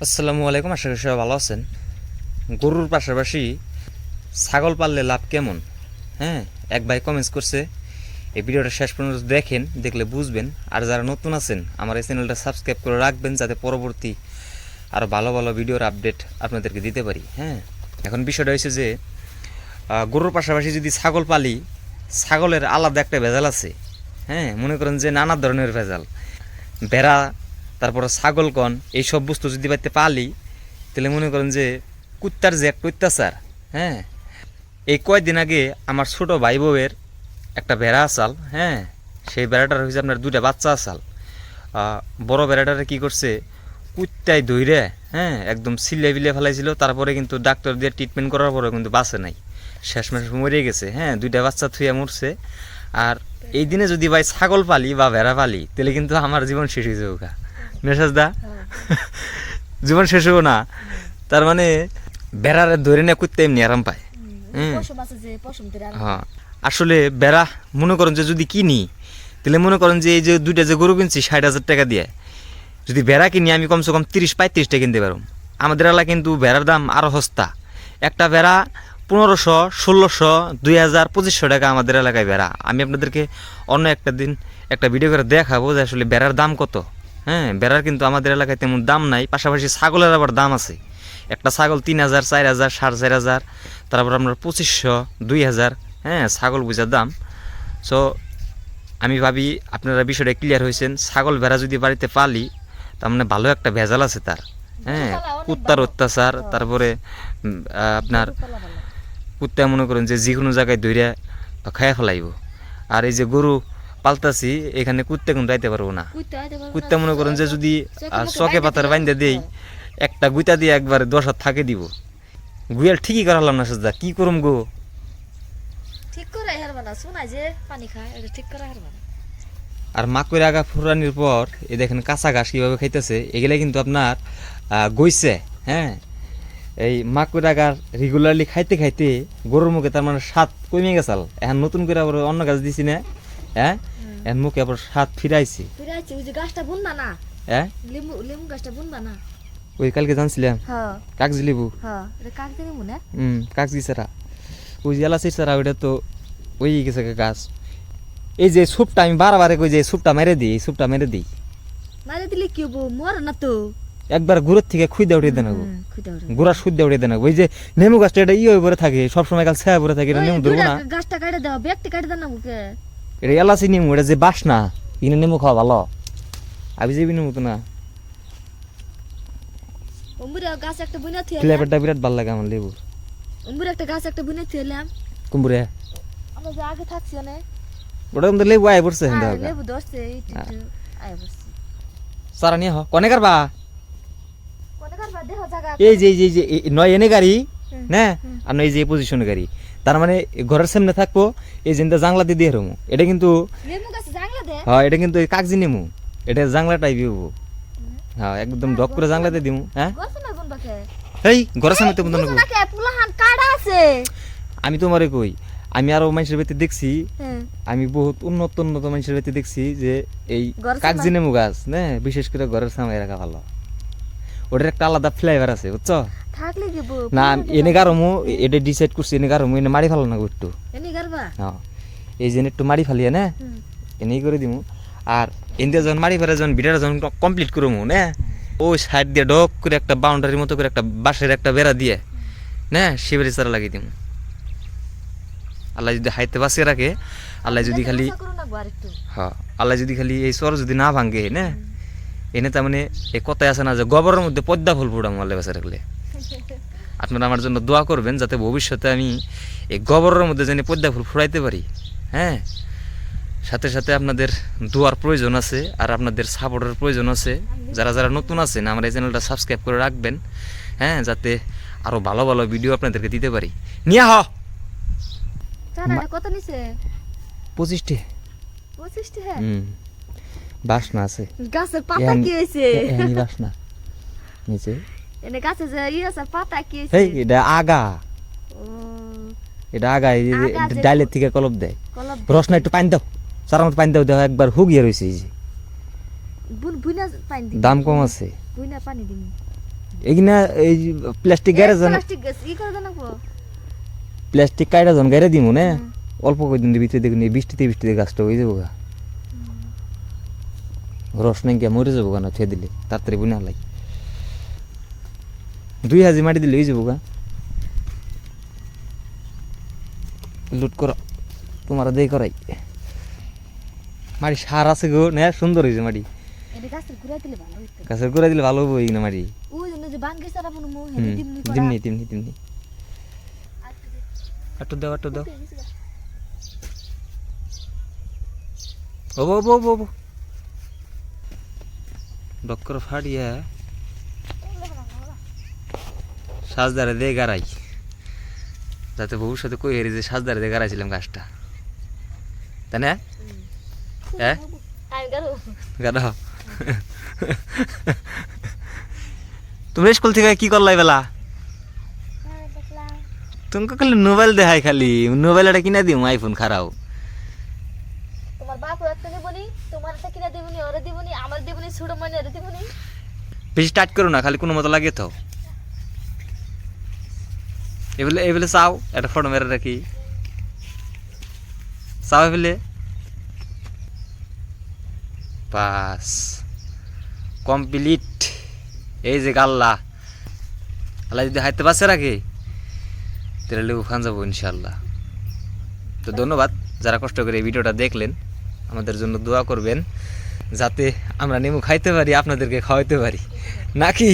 আসসালামু আলাইকুম, আশা করি সবাই ভালো আছেন। গরুর পাশাপাশি ছাগল পাললে লাভ কেমন? হ্যাঁ, এক ভাই কমেন্টস করছে। এই ভিডিওটা শেষ পর্যন্ত দেখেন, দেখলে বুঝবেন। আর যারা নতুন আছেন আমার এই চ্যানেলটা সাবস্ক্রাইব করে রাখবেন, যাতে পরবর্তী আরও ভালো ভালো ভিডিওর আপডেট আপনাদেরকে দিতে পারি। হ্যাঁ, এখন বিষয়টা হয়েছে যে গরুর পাশাপাশি যদি ছাগল পালি, ছাগলের আলাদা একটা ভেজাল আছে। হ্যাঁ, মনে করেন যে নানা ধরনের ভেজাল, ভেড়া, তারপরে ছাগল কন, এইসব বস্তু যদি বাড়িতে পালি, তাহলে মনে করেন যে কুত্তার যে একটা অত্যাচার। হ্যাঁ, এই কয়েকদিন আগে আমার ছোট ভাই বউয়ের একটা ভেড়া আসাল। হ্যাঁ, সেই ভেড়াটার হয়েছে আপনার দুইটা বাচ্চা আসাল। বড় ভেড়াটারে কি করছে, কুত্তায় ধইরে একদম সিলে বিলে ফেলাইছিল। তারপরে কিন্তু ডাক্তার দিয়ে ট্রিটমেন্ট করার পরে কিন্তু বাঁচে নাই, শেষমেশ মরে গেছে। হ্যাঁ, দুইটা বাচ্চা থুয়ে মরছে। আর এই দিনে যদি ভাই ছাগল পালি বা ভেড়া পালি, তাহলে কিন্তু আমার জীবন শেষ হয়ে যাবে। মেসাজ দা, জীবন শেষ হবো না। তার মানে বেড়ারে ধরে নিয়ে কুত্তে এমনি আরাম পায়। হ্যাঁ, আসলে বেড়া মনে করেন যে যদি কিনি, তাহলে মনে করেন যে এই যে দুইটা যে গরু কিনছি 60,000 টাকা দিয়ে, যদি ভেড়া কিনি আমি কমসে কম 30-35টা কিনতে পারব। আমাদের এলাকায় কিন্তু ভেড়ার দাম আরও সস্তা। একটা ভেড়া 1500, 1600, 2000, 2500 টাকা আমাদের এলাকায় ভেড়া। আমি আপনাদেরকে অন্য একটা দিন একটা ভিডিও করে দেখাবো যে আসলে ভেড়ার দাম কত। হ্যাঁ, ভেড়ার কিন্তু আমাদের এলাকায় তেমন দাম নাই। পাশাপাশি ছাগলের আবার দাম আছে। একটা ছাগল 3000, 4000, 4500, তারপর আপনার 2500, 2000। হ্যাঁ, ছাগল বুঝার দাম। সো আমি ভাবি আপনারা বিষয়টা ক্লিয়ার হয়েছেন। ছাগল ভেড়া যদি বাড়িতে পালি, তার মানে ভালো একটা ভেজাল আছে তার। হ্যাঁ, কুত্তার অত্যাচার, তারপরে আপনার কুত্তা মনে করেন যে যে কোনো জায়গায় ধরে খাইয়া ফেলাইব। আর এই যে গরু পালতাছি, এখানে কুত্তে কিন্তু আইতে পারবো না। কুত্তা মনে করেন যে যদি চকে পাতার বাইন্দা দেই, একটা গুইতা দিয়ে একবার 10 হাত থাকে দিব। গুয়াল ঠিকই করালাম না সাজদা, কি করুম গো? ঠিক করে হারবা না, শোনা যে পানি খায়, এটা ঠিক করে হারবা না। আর মাকুর আগা ফুরানির পর এই দেখেন কাঁচা ঘাস কীভাবে খাইতেছে, এগুলা কিন্তু আপনার গইছে। হ্যাঁ, এই মাকুর আগার রেগুলারলি খাইতে খাইতে গরুর মুখে তার মানে স্বাদ কমে গেছাল। এখন নতুন করে আবার অন্য গাছ দিছি না। হ্যাঁ, এখন মুখে আবার স্বাদ ফিরাইছে। ওই যে গাছটা বুনবা না, হ্যাঁ, লেবু গাছটা বুনবা না। ওই কালকে জানছিলাম কাগজি লেবু। এটা কাক দিবি মনে। কাগজি ছাড়া ওই যে এলাচি ছাড়া ওইটা তো ওই গেছে গাছ। এই যে সুপটা আমি বারবার কই যে সুপটা মেরে দিই, সুপটা মেরে দিই। মারে দিলে কি হবো, মর না তো। একবার গুড়ের থেকে খুঁজে উঠিয়ে দেন, গুড়া সুদে উঠিয়ে দেন। ওই যে নেমু গাছটা এটা হয়ে পরে থাকে, সবসময় কাল ছায়া পরে থাকে, এটা নেমু ধরবো না। গাছটা কাটে দাও, ব্যক্তি কাটে দেন না বুকে। এটা এলাচি নেমু, এটা যে বাস না, ইনে নেমু খাওয়া ভালো। আমি যাবি নেমু তো না। অম্বুরে গাছ একটা বুনে থিয়ে, ফ্লেভারটা বিরাট ভালো লাগে আমার লেবুর। অম্বুরে একটা গাছ একটা বুনে থিয়েলাম। কুম্বুরে আমরা যে আগে থাকছি না, ওটা কিন্তু লেবু আয় পড়ছে। লেবু ধরছে একটু আয় বসছে। সারা নিয়ে হ কনে কারবা। কোনে কারবা দেহ জায়গা। এই যে এই যে নয় এনে গাড়ি না, আর নয় এই যে পজিশনে গাড়ি, তার মানে ঘরের সামনে থাকবো। এই যে জাংলা দিয়ে দিয়ে রমু, এটা কিন্তু লেবু গাছ জাংলা দে। হ্যাঁ, এটা কিন্তু কাগজি নেমু, এটা জাংলা টাইপই হবো। হ্যাঁ, একদম ডক করে জাংলা দিয়ে দিমু। হ্যাঁ, গছ না গুন বাকে এই ঘরের সামনে তো বন্ধ না কে পুলাহান কাড়া আছে। আমি তোমারে কই, আমি আরো মানুষের বাড়িতে দেখছি, আমি বহুত উন্নত উন্নত মানুষের বাড়িতে দেখছি যে এই কাগজি নেমু গাছ না, বিশেষ করে ঘরের সামনে রাখা ভালো। ওটার একটা আলাদা ফ্লেভার আছে, বুঝছো? থাকলে কি না এনে গারমু, এটা ডিসাইড করছি এনে গারমু, এনে মারি ফেলো না একটু। এনে গারবা হ্যাঁ, এই যে একটু মারি ফালিয়ে না, এনেই করে দিমু। আর এনতে যখন মারি ফেলে যখন ভিডিওটা যখন কমপ্লিট করবো না, ওই সাইড দিয়ে ডক করে একটা বাউন্ডারির মতো করে একটা বাঁশের একটা বেড়া দিয়ে না, শিবের চারা লাগিয়ে দিমু। আল্লাহ যদি হাইতে বাঁচিয়ে রাখে, আল্লাহ যদি খালি হ্যাঁ, আল্লাহ যদি খালি এই চর যদি না ভাঙ্গে না, এনে তার মানে এই কথাই আছে না যে গোবরের মধ্যে পদ্মা ফুল ফুটাম আল্লাহ বাঁচিয়ে রাখলে। আপনারা আমার জন্য দোয়া করবেন, যাতে ভবিষ্যতে আমি এই গোবরের মধ্যে যেন পদ্মা ফুল ফুটাইতে পারি। হ্যাঁ, সাথে সাথে আপনাদের দোয়ার প্রয়োজন আছে, আর আপনাদের সাপোর্টের প্রয়োজন আছে। যারা যারা নতুন আছেন আমার এই চ্যানেলটা সাবস্ক্রাইব করে রাখবেন। হ্যাঁ, যাতে আরো ভালো ভালো ভিডিও আপনাদেরকে দিতে পারি। নিয়ে হ কত নিছে? 25টি। 25টি? হ্যাঁ, বাসনা আছে। গাছের পাতা কি হইছে? এনি বাসনা নিচে এনে গাছে যে আছে পাতা কি হইছে? এই এটা আগা, ও এটা আগা, এই ডাইলের থেকে কলপ দেয়। রসনা একটু পানি দাও, সারা মতো পানি দাও, দেখো একবার হুগিয়ে রয়েছে। এই যে বুনা পানি দিই, দাম কম আছে। বুনা পানি দিই। এগিনা এই প্লাস্টিক গ্যারেজ প্লাস্টিক গাছ ই করে দেন না প্লাস্টিক কাইটা জন গাড়ি দিমু না অল্প কয়েকদিন ভিতরে দেখুন এই বৃষ্টিতে গাছটা হয়ে যাবো গা রস নাই গিয়া মরে যাবো গা না থুয়ে দিলে তাড়াতাড়ি বুনা লাই 2 হাজি মাটি দিলে হয়ে যাবো গা লুট করো তোমার দেই করাই মাটি সার আছে গো না সুন্দর হয়েছে মাটি এটা গাছের ঘুরাই দিলে ভালো হইতো গাছের গোড়া দিলে ভালো হবো এই না মাটি ওই জন্য যে বান গেছে আর আপন মো হুম, হেদি দিমনি করা তেমনি তেমনি তেমনি একটু দাও ও বো ডক্কর ফাড়িয়া সাজদারে দিয়ে গাড়াই যাতে ভবিষ্যতে কই হেরি যে সাজদারে দিয়ে গাড়াইছিলাম গাছটা তাই না হ্যাঁ আমি গারো গাড়া তুমি স্কুল থেকে কি করলাই বেলা তুমি খালি মোবাইল দেখাই খালি মোবাইল এটা কিনা দিও আইফোন খারাও তোমার বাপ রাখতে দেবনি তোমার একটা কিনা দেবনি ওরে দেবনি আমার দেবনি ছোট মানে ওরে দেবনি বেশি স্টার্ট করো না খালি কোনো মতো লাগে তো এবেলে চাও একটা ফটো মেরে রাখি চাও এবেলে বাস কমপ্লিট এই যে গাল্লা আল্লাহ যদি হাইতে পাশে রাখে তাহলে ওখান যাবো ইনশাল্লাহ তো ধন্যবাদ যারা কষ্ট করে এই ভিডিওটা দেখলেন আমাদের জন্য দোয়া করবেন যাতে আমরা নেমু খাইতে পারি আপনাদেরকে খাওয়াইতে পারি নাকি